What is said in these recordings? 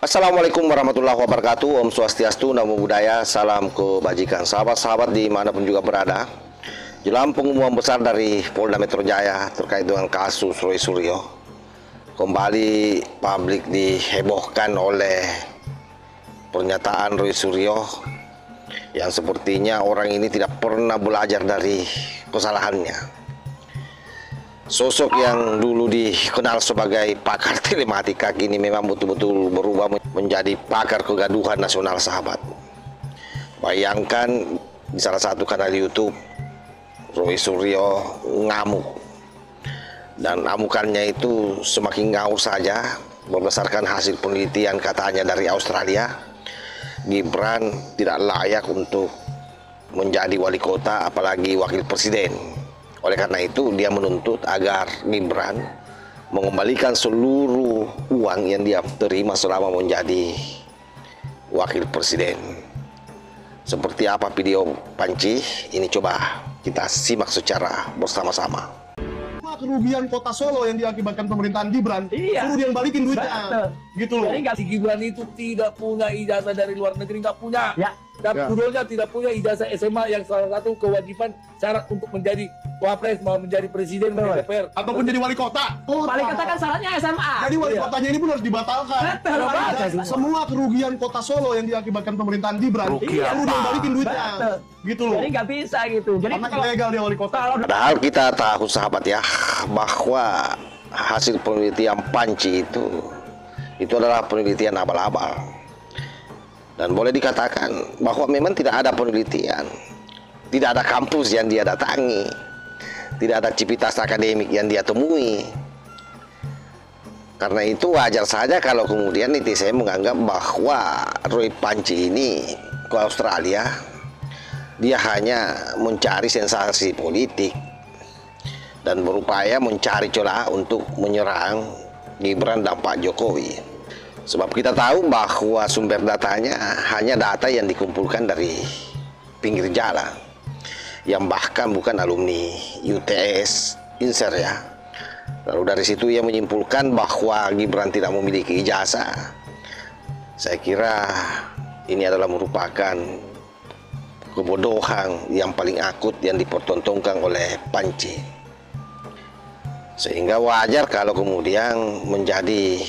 Assalamualaikum warahmatullahi wabarakatuh. Om Swastiastu, Namo Buddhaya, salam kebajikan. Sahabat-sahabat dimanapun juga berada, jelang pengumuman besar dari Polda Metro Jaya terkait dengan kasus Roy Suryo, kembali publik dihebohkan oleh pernyataan Roy Suryo yang sepertinya orang ini tidak pernah belajar dari kesalahannya. Sosok yang dulu dikenal sebagai pakar telematika kini memang betul-betul berubah menjadi pakar kegaduhan nasional, sahabat. Bayangkan di salah satu kanal YouTube, Roy Suryo ngamuk. Dan amukannya itu semakin ngawur saja. Berdasarkan hasil penelitian katanya dari Australia, Gibran tidak layak untuk menjadi wali kota apalagi wakil presiden. Oleh karena itu dia menuntut agar Gibran mengembalikan seluruh uang yang dia terima selama menjadi wakil presiden. Seperti apa video Panci? Ini coba kita simak secara bersama-sama. Kerugian kota Solo yang diakibatkan pemerintahan Gibran, perlu dia balikin duitnya, gitu loh. Jadi si Gibran itu tidak punya ijazah dari luar negeri, nggak punya. Dan kedua tidak punya ijazah SMA yang salah satu kewajiban syarat untuk menjadi wapres, mau menjadi presiden, menjadi DPR, Ataupun jadi wali kota. Wali kota kan syaratnya SMA. Jadi wali kotanya ini pun harus dibatalkan. Semua kerugian kota Solo yang diakibatkan pemerintahan Gibran, perlu dia balikin duitnya, gitu loh. Jadi nggak bisa gitu. Jadi karena ilegal dia wali kota. Padahal kita tahu, sahabat ya, bahwa hasil penelitian Panci itu adalah penelitian abal-abal. Dan boleh dikatakan bahwa memang tidak ada penelitian, tidak ada kampus yang dia datangi, tidak ada civitas akademik yang dia temui. Karena itu wajar saja kalau kemudian netizen menganggap bahwa Roy Panci ini ke Australia, dia hanya mencari sensasi politik dan berupaya mencari celah untuk menyerang Gibran dan Pak Jokowi. Sebab kita tahu bahwa sumber datanya hanya data yang dikumpulkan dari pinggir jalan, yang bahkan bukan alumni UTS Inser ya. Lalu dari situ ia menyimpulkan bahwa Gibran tidak memiliki ijazah. Saya kira ini adalah merupakan kebodohan yang paling akut yang dipertontonkan oleh Panci. Sehingga wajar kalau kemudian menjadi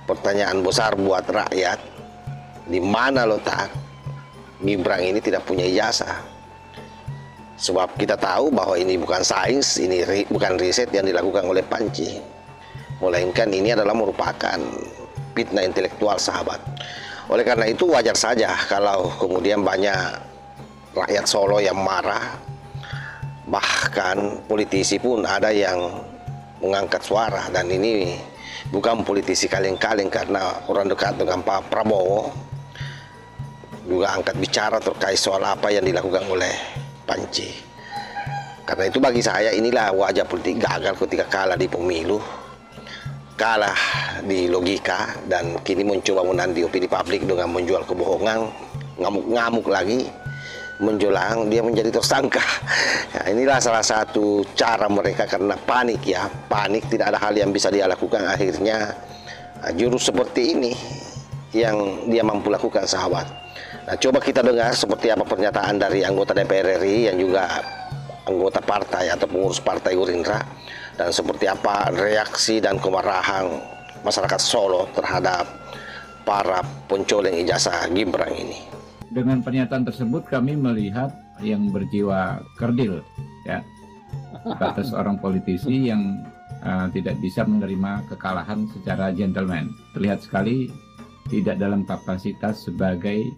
pertanyaan besar buat rakyat, di mana letak Gibran ini tidak punya ijazah. Sebab kita tahu bahwa ini bukan sains, ini bukan riset yang dilakukan oleh Panci, melainkan ini adalah merupakan fitnah intelektual, sahabat. Oleh karena itu wajar saja kalau kemudian banyak rakyat Solo yang marah. Bahkan politisi pun ada yang mengangkat suara, dan ini bukan politisi kaleng-kaleng, karena orang dekat dengan Pak Prabowo juga angkat bicara terkait soal apa yang dilakukan oleh Panci. Karena itu bagi saya inilah wajah politik gagal ketika kalah di pemilu, kalah di logika, dan kini mencoba menandai opini publik dengan menjual kebohongan, ngamuk-ngamuk lagi menjelang dia menjadi tersangka. Nah, inilah salah satu cara mereka karena panik ya, panik tidak ada hal yang bisa dia lakukan, akhirnya jurus seperti ini yang dia mampu lakukan, sahabat. Nah, coba kita dengar seperti apa pernyataan dari anggota DPR RI yang juga anggota partai atau pengurus partai Gerindra, dan seperti apa reaksi dan kemarahan masyarakat Solo terhadap para pencoleng ijazah Gibran ini. Dengan pernyataan tersebut kami melihat yang berjiwa kerdil ya, kata seorang politisi yang tidak bisa menerima kekalahan secara gentleman. Terlihat sekali tidak dalam kapasitas sebagai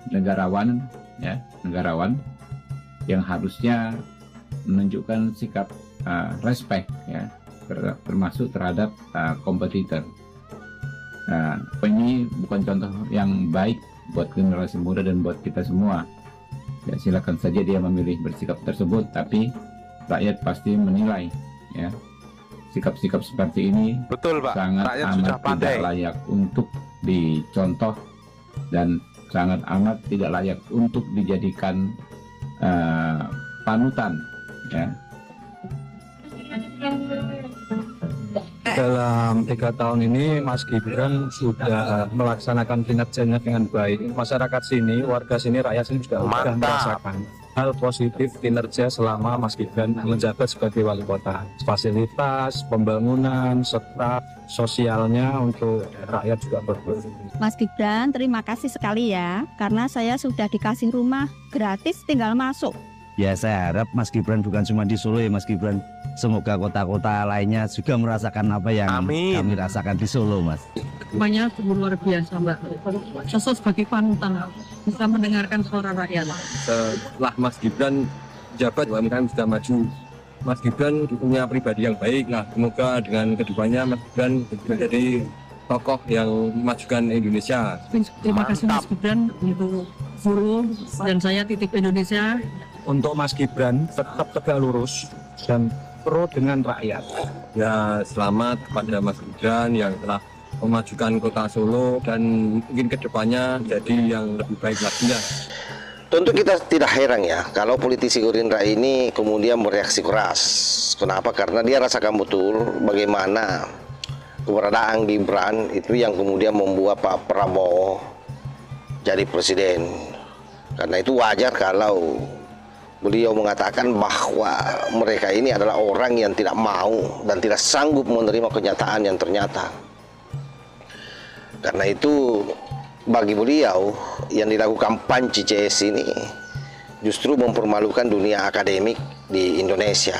negarawan ya, negarawan yang harusnya menunjukkan sikap respect ya, termasuk terhadap kompetitor. Nah, ini bukan contoh yang baik buat generasi muda dan buat kita semua. Ya, silakan saja dia memilih bersikap tersebut, tapi rakyat pasti menilai ya, sikap-sikap seperti ini betul, Pak. Sangat rakyat amat sudah tidak layak untuk dicontoh dan sangat amat tidak layak untuk dijadikan panutan ya. Dalam 3 tahun ini Mas Gibran sudah melaksanakan kinerjanya dengan baik. Masyarakat sini, warga sini, rakyat sini sudah merasakan hal positif kinerja selama Mas Gibran menjabat sebagai wali kota. Fasilitas, pembangunan, serta sosialnya untuk rakyat juga bagus. Mas Gibran, terima kasih sekali ya, karena saya sudah dikasih rumah gratis tinggal masuk. Ya, saya harap Mas Gibran bukan cuma di Solo ya Mas Gibran, semoga kota-kota lainnya juga merasakan apa yang kami rasakan di Solo, Mas. Semuanya luar biasa, Mbak. Sosok sebagai panutan, bisa mendengarkan suara rakyat. Setelah Mas Gibran jabat, UMKM sudah maju. Mas Gibran punya pribadi yang baik. Nah, semoga dengan kedepannya Mas Gibran menjadi tokoh yang memajukan Indonesia. Terima kasih Mas Gibran untuk guru dan saya titip Indonesia. Untuk Mas Gibran tetap tegak lurus dan pro dengan rakyat. Ya, selamat kepada Mas Gibran yang telah memajukan kota Solo dan mungkin kedepannya jadi yang lebih baik lagi. Tentu kita tidak heran ya kalau politisi Gerindra ini kemudian bereaksi keras. Kenapa? Karena dia rasakan betul bagaimana keberadaan Gibran itu yang kemudian membuat Pak Prabowo jadi presiden. Karena itu wajar kalau beliau mengatakan bahwa mereka ini adalah orang yang tidak mau dan tidak sanggup menerima kenyataan yang ternyata. Karena itu bagi beliau yang dilakukan Panci CS ini justru mempermalukan dunia akademik di Indonesia.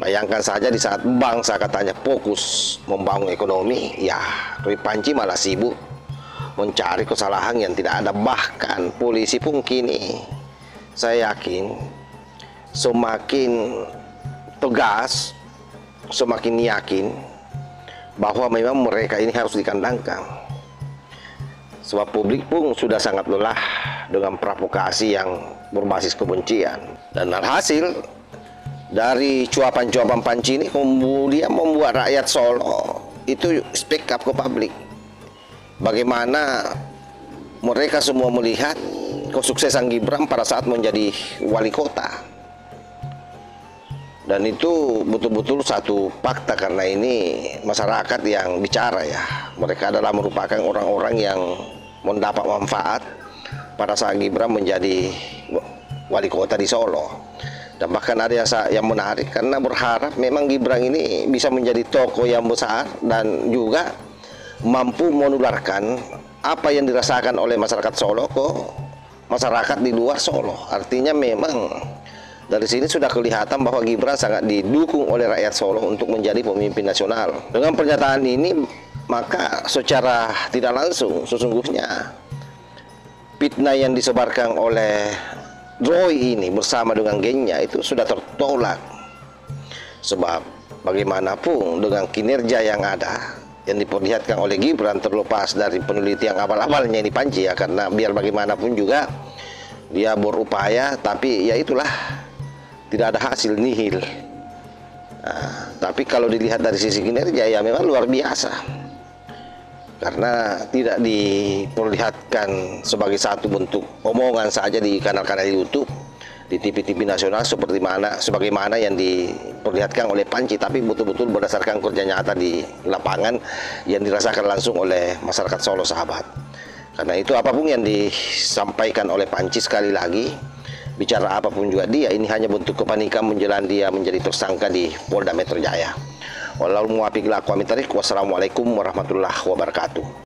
Bayangkan saja di saat bangsa katanya fokus membangun ekonomi, ya Roy Panci malah sibuk mencari kesalahan yang tidak ada. Bahkan polisi pun kini saya yakin semakin tegas, semakin yakin bahwa memang mereka ini harus dikandangkan. Sebab publik pun sudah sangat lelah dengan provokasi yang berbasis kebencian. Dan alhasil dari cuapan-cuapan Panci ini kemudian membuat rakyat Solo itu speak up ke publik. Bagaimana mereka semua melihat kesuksesan Gibran pada saat menjadi wali kota. Dan itu betul-betul satu fakta, karena ini masyarakat yang bicara ya. Mereka adalah merupakan orang-orang yang mendapat manfaat pada saat Gibran menjadi wali kota di Solo. Dan bahkan ada yang menarik karena berharap memang Gibran ini bisa menjadi tokoh yang besar dan juga mampu menularkan apa yang dirasakan oleh masyarakat Solo ke masyarakat di luar Solo. Artinya memang dari sini sudah kelihatan bahwa Gibran sangat didukung oleh rakyat Solo untuk menjadi pemimpin nasional. Dengan pernyataan ini, maka secara tidak langsung sesungguhnya fitnah yang disebarkan oleh Roy ini bersama dengan gengnya itu sudah tertolak. Sebab bagaimanapun dengan kinerja yang ada, yang diperlihatkan oleh Gibran, terlepas dari penelitian awal-awalnya ini Panci ya, karena biar bagaimanapun juga dia berupaya, tapi ya itulah tidak ada hasil, nihil. Nah, tapi kalau dilihat dari sisi kinerja ya memang luar biasa, karena tidak diperlihatkan sebagai satu bentuk omongan saja di kanal-kanal YouTube, di TV-TV nasional sebagaimana yang diperlihatkan oleh Panci, tapi betul-betul berdasarkan kerja nyata di lapangan yang dirasakan langsung oleh masyarakat Solo, sahabat. Karena itu apapun yang disampaikan oleh Panci, sekali lagi bicara apapun juga dia, ini hanya bentuk kepanikan menjelang dia menjadi tersangka di Polda Metro Jaya. Wassalamualaikum warahmatullahi wabarakatuh.